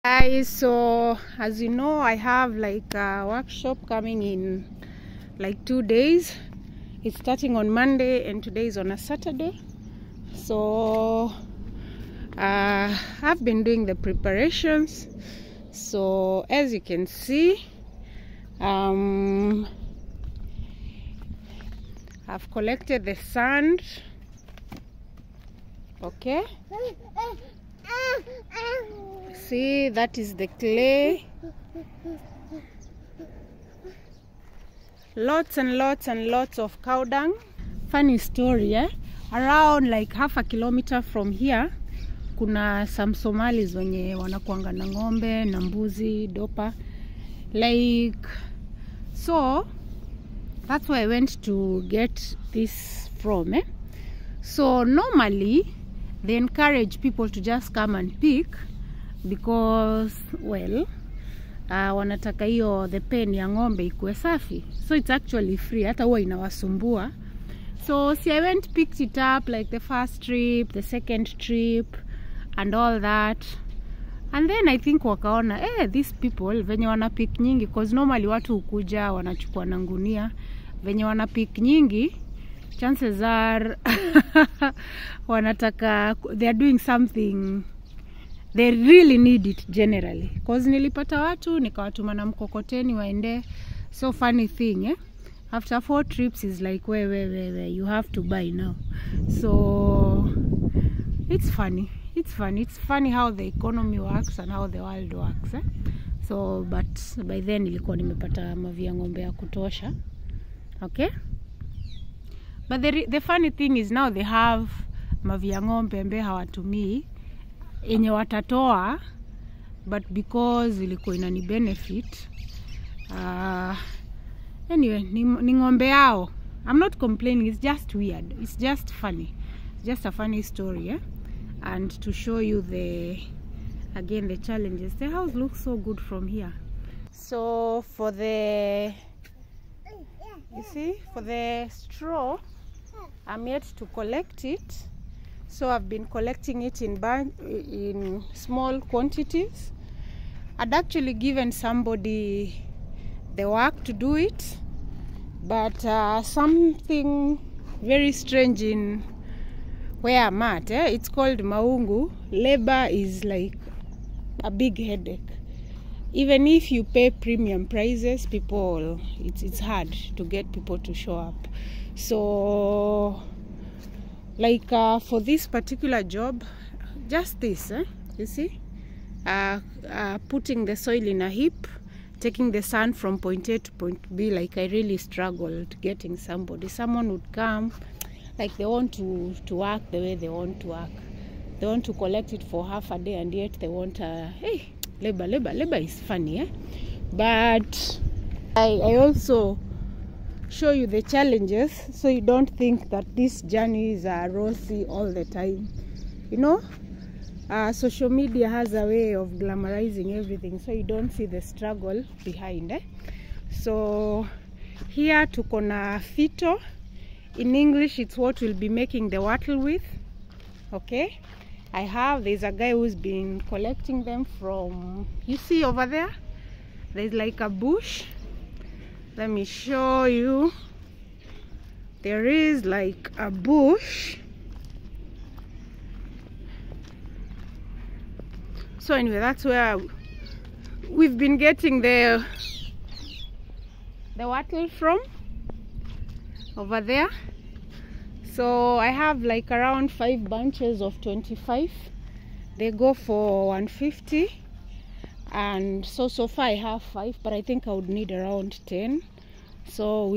Guys, so as you know, I have like a workshop coming in like 2 days. It's starting on Monday and today is on a Saturday. So I've been doing the preparations. So as you can see, I've collected the sand. Okay, see, that is the clay. Lots and lots and lots of cow dung. Funny story, around like half a kilometer from here kuna some Somalis wenye wanakuanga na ng'ombe na mbuzi dopa, like, so that's where I went to get this from. So normally they encourage people to just come and pick because, well, wanataka hiyo the pen ya ng'ombe ikuwe safi, so it's actually free, hata huwa inawasumbua. So I went, picked it up, like the first trip, the second trip and all that, and then I think wakaona these people venye wana pick nyingi, because normally watu ukuja wanachukua na ngunia, venye wana pick nyingi, chances are wanataka, they are doing something, they really need it generally. Because nilipata watu nikawatuma na mkokoteni waende. So funny thing, after 4 trips is like where you have to buy now. So it's funny, it's funny how the economy works and how the world works, So but by then nilikuwa nimepata mavi ya ng'ombe ya kutosha. Okay, but the funny thing is now they have mavi ya ng'ombe ambaye hawatumii enye watatoa, but because ilikuwa inani benefit, anyway, ni ng'ombe yao. I'm not complaining, it's just weird, it's just funny, it's just a funny story, and to show you again the challenges. The house looks so good from here. So for the, you see, for the straw, I'm yet to collect it. So I've been collecting it in small quantities. I'd actually given somebody the work to do it, but something very strange in where I'm at, it's called Maungu. Labor is like a big headache. Even if you pay premium prices, people, it's hard to get people to show up. So like for this particular job, just this, you see, putting the soil in a heap, taking the sand from point A to point B, like I really struggled getting someone would come, like they want to work the way they want to work. They want to collect it for half a day, and yet they want hey, labor is funny, but I also show you the challenges so you don't think that these journeys are rosy all the time. You know, social media has a way of glamorizing everything, so you don't see the struggle behind. So here tuko na fito. In English it's what we'll be making the wattle with. Okay, there's a guy who's been collecting them from, you see over there, there's like a bush. Let me show you. There is like a bush. So anyway, that's where we've been getting the wattle from, over there. So I have like around 5 bunches of 25. They go for 150. And so far I have 5, but I think I would need around 10. So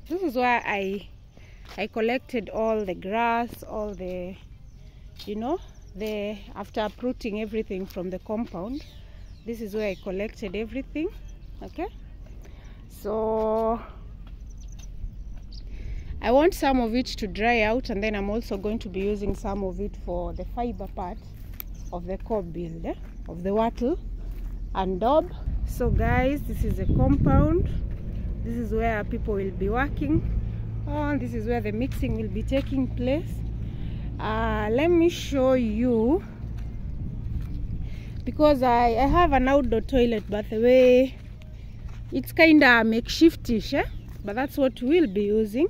this is where I collected all the grass, all the, you know, after uprooting everything from the compound, this is where I collected everything. Okay, so I want some of it to dry out, and then I'm also going to be using some of it for the fiber part of the cob build, of the wattle and dob. So guys, this is a compound. This is where people will be working. This is where the mixing will be taking place. Let me show you because I have an outdoor toilet, by the way. It's kind of makeshiftish, but that's what we'll be using.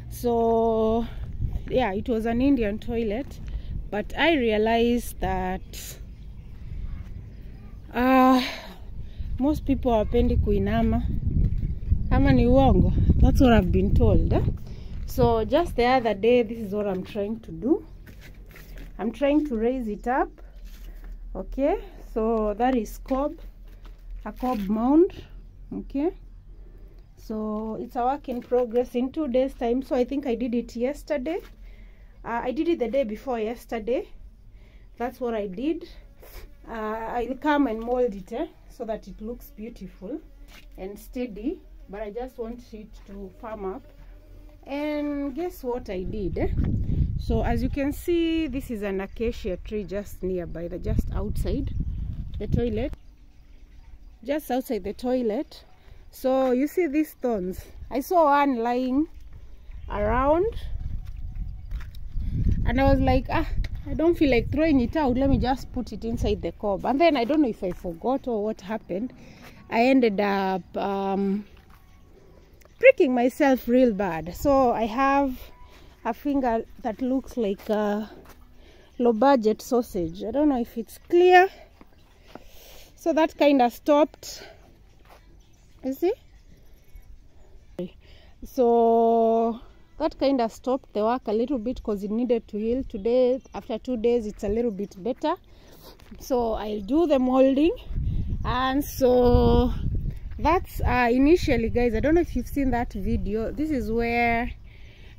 So yeah, it was an Indian toilet, but I realized that most people hawapendi kuinama. Kama ni uongo, that's what I've been told. So just the other day, this is what I'm trying to do. I'm trying to raise it up. Okay, so that is a cob mound. Okay, so it's a work in progress in 2 days time. So I think I did it yesterday. I did it the day before yesterday. That's what I did. I'll come and mold it so that it looks beautiful and steady, but I just want it to firm up. And guess what I did? So as you can see, this is an acacia tree just nearby, just outside the toilet, just outside the toilet. So you see these thorns. I saw one lying around and I was like, I don't feel like throwing it out, let me just put it inside the cob. And then I don't know if I forgot or what happened, I ended up pricking myself real bad. So I have a finger that looks like a low budget sausage. I don't know if it's clear. So that kind of stopped, you see. So that kind of stopped the work a little bit because it needed to heal. Today, after 2 days, it's a little bit better. So I'll do the molding. And so that's initially, guys, I don't know if you've seen that video. This is where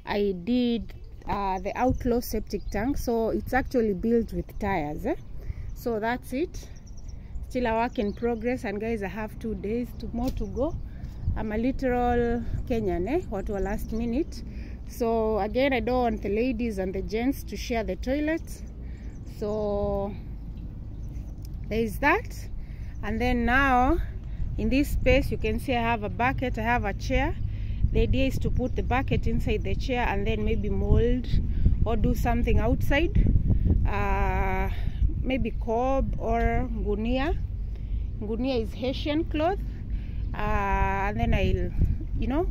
I did the outlaw septic tank. So it's actually built with tires. So that's it. Still a work in progress. And guys, I have 2 days more to go. I'm a literal Kenyan, what was last minute. So again, I don't want the ladies and the gents to share the toilets. So there is that. And then now in this space, you can see I have a bucket, I have a chair. The idea is to put the bucket inside the chair and then maybe mold or do something outside. Maybe cob or gunia. Gunia is Haitian cloth. And then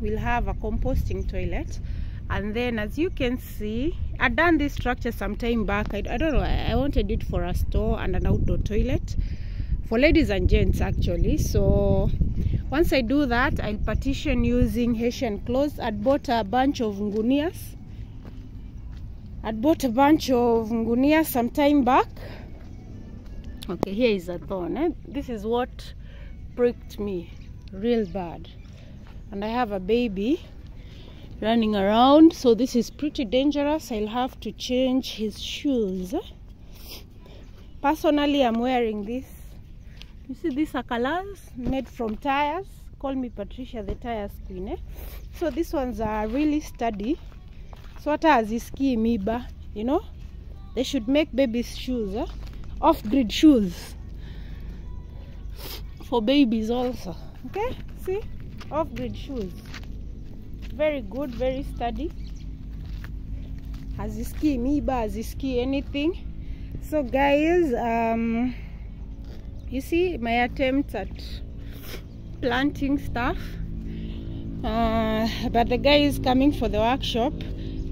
we'll have a composting toilet. And then as you can see, I've done this structure some time back. I don't know, I wanted it for a store and an outdoor toilet for ladies and gents actually. So once I do that, I'll partition using Haitian cloths. I'd bought a bunch of ngunias. Some time back. Okay, here is a thorn. This is what pricked me real bad. And I have a baby running around, so this is pretty dangerous. I'll have to change his shoes. Personally, I'm wearing this. You see, these are colors made from tires. Call me Patricia the tires queen. So these ones are really sturdy. So what has this key miba, they should make babies shoes, off-grid shoes for babies also. Okay, see, off-grid shoes, very good, very sturdy. Haziski miba, haziski anything. So guys, you see my attempts at planting stuff, but the guy is coming for the workshop.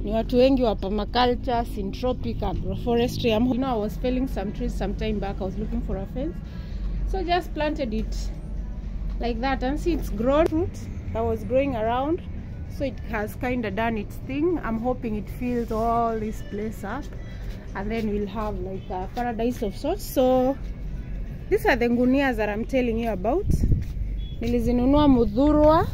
Ni watu wengi wa permaculture, syntropic, agroforestry. I was felling some trees some time back. I was looking for a fence, so just planted it like that, and see, it's grown fruit that was growing around. So it has kind of done its thing. I'm hoping it fills all this place up, and then we'll have like a paradise of sorts. So these are the ngunias that I'm telling you about. Nilizinunua Mudhurwa,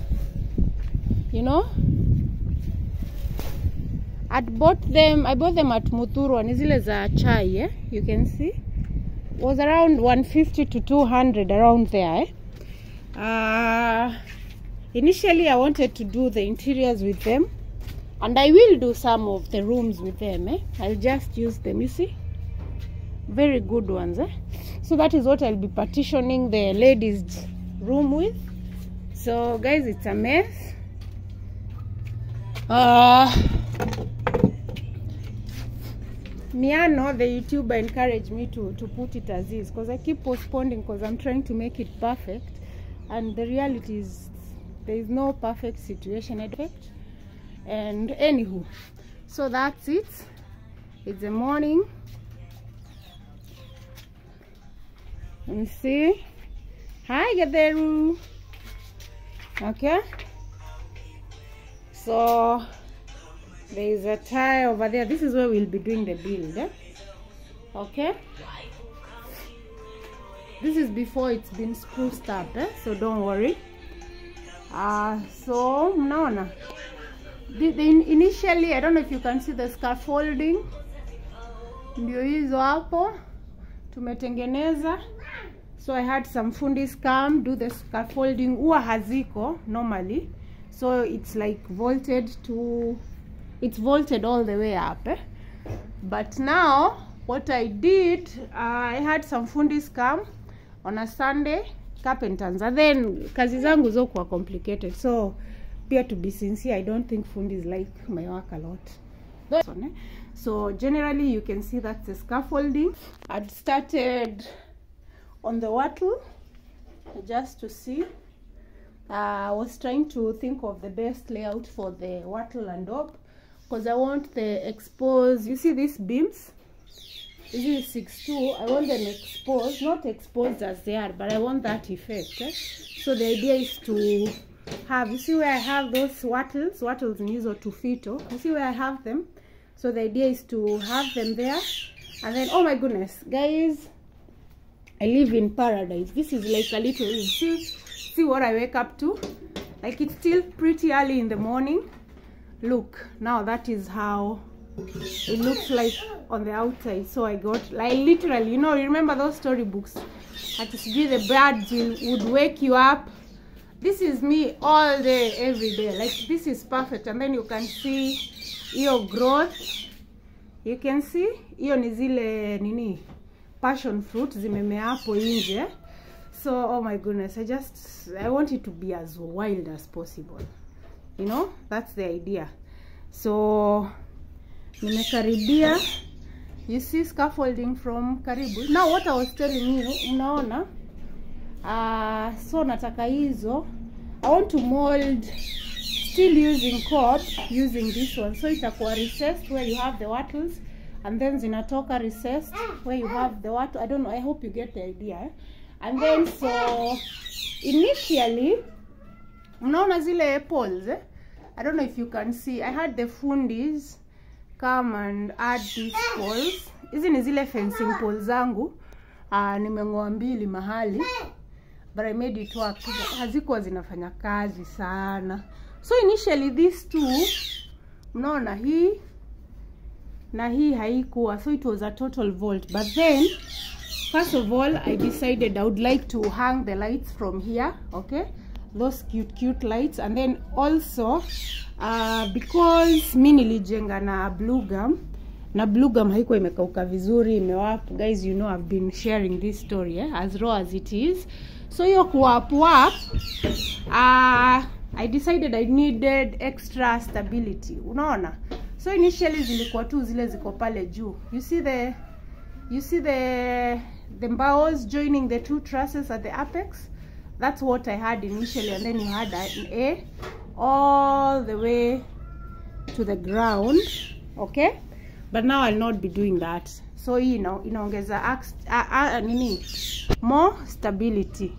I bought them at Mudhurwa. Nizile za chai, you can see. It was around 150 to 200 around there. Initially I wanted to do the interiors with them, and I will do some of the rooms with them. I'll just use them, you see, very good ones. So that is what I'll be partitioning the ladies' room with. So guys, it's a mess. Miano, the YouTuber, encouraged me to put it as is, because I keep postponing because I'm trying to make it perfect, and the reality is there is no perfect situation. And anywho, so that's it. It's the morning. Let me see. Hi, Gaderu. Okay. So there is a tire over there. This is where we'll be doing the build. Okay. This is before it's been spruced up. So don't worry. So mnaona. Initially, I don't know if you can see the scaffolding. Ndio hizo hapo tumetengeneza. So I had some fundis come do the scaffolding. Huwa haziko normally. So it's like vaulted all the way up. But now what I did, I had some fundis come on a Sunday, carpenters, and then kazi zangu zokuwa complicated. So pia, to be sincere, I don't think fundis like my work a lot. So generally you can see that's the scaffolding. I'd started on the wattle just to see. I was trying to think of the best layout for the wattle and top, because I want the exposed. You see these beams? This is 6'2". I want them exposed, not exposed as they are, but I want that effect. So the idea is to have, you see where I have those wattles in hizo tufito. You see where I have them? So the idea is to have them there, and then, oh my goodness, guys, I live in paradise. This is like a little, see what I wake up to? Like, it's still pretty early in the morning. Look, now that is how it looks like on the outside. So I got, like, literally, you know, you remember those storybooks? At the birds would wake you up. This is me all day, every day. Like, this is perfect. And then you can see your growth. You can see hiyo ni zile nini passion fruit zimemea hapo nje. So oh my goodness, I want it to be as wild as possible, you know, that's the idea. So nimekaribia, you see scaffolding from karibu. Now what I was telling you, unaona, so nataka hizo, I want to mold still using cord, using this one. So itakuwa recessed where you have the wattles, and then zinatoka recessed where you have the wattle. I don't know, I hope you get the idea. And then so initially, unaona zile poles, I don't know if you can see, I had the fundis come and add these poles. Hizi ni zile fencing poles zangu. Nimengoa mbili mahali, but I made it work. Hazikuwa zinafanya kazi sana. So initially these two, unaona hii na hii haikuwa, so it was a total vault. But then first of all, I decided I would like to hang the lights from here, okay? Those cute lights. And then also, because mi nilijenga na blue gum haikuwa imekauka vizuri, imewap. Guys, you know I've been sharing this story, as raw as it is. So hiyo kuwap, I decided I needed extra stability, unaona? So initially zilikuwa tu zile ziko pale juu. You see the mbaos joining the two trusses at the apex? That's what I had initially, and then you had an A all the way to the ground, okay? But now I'll not be doing that. So you know, inaongeza more stability.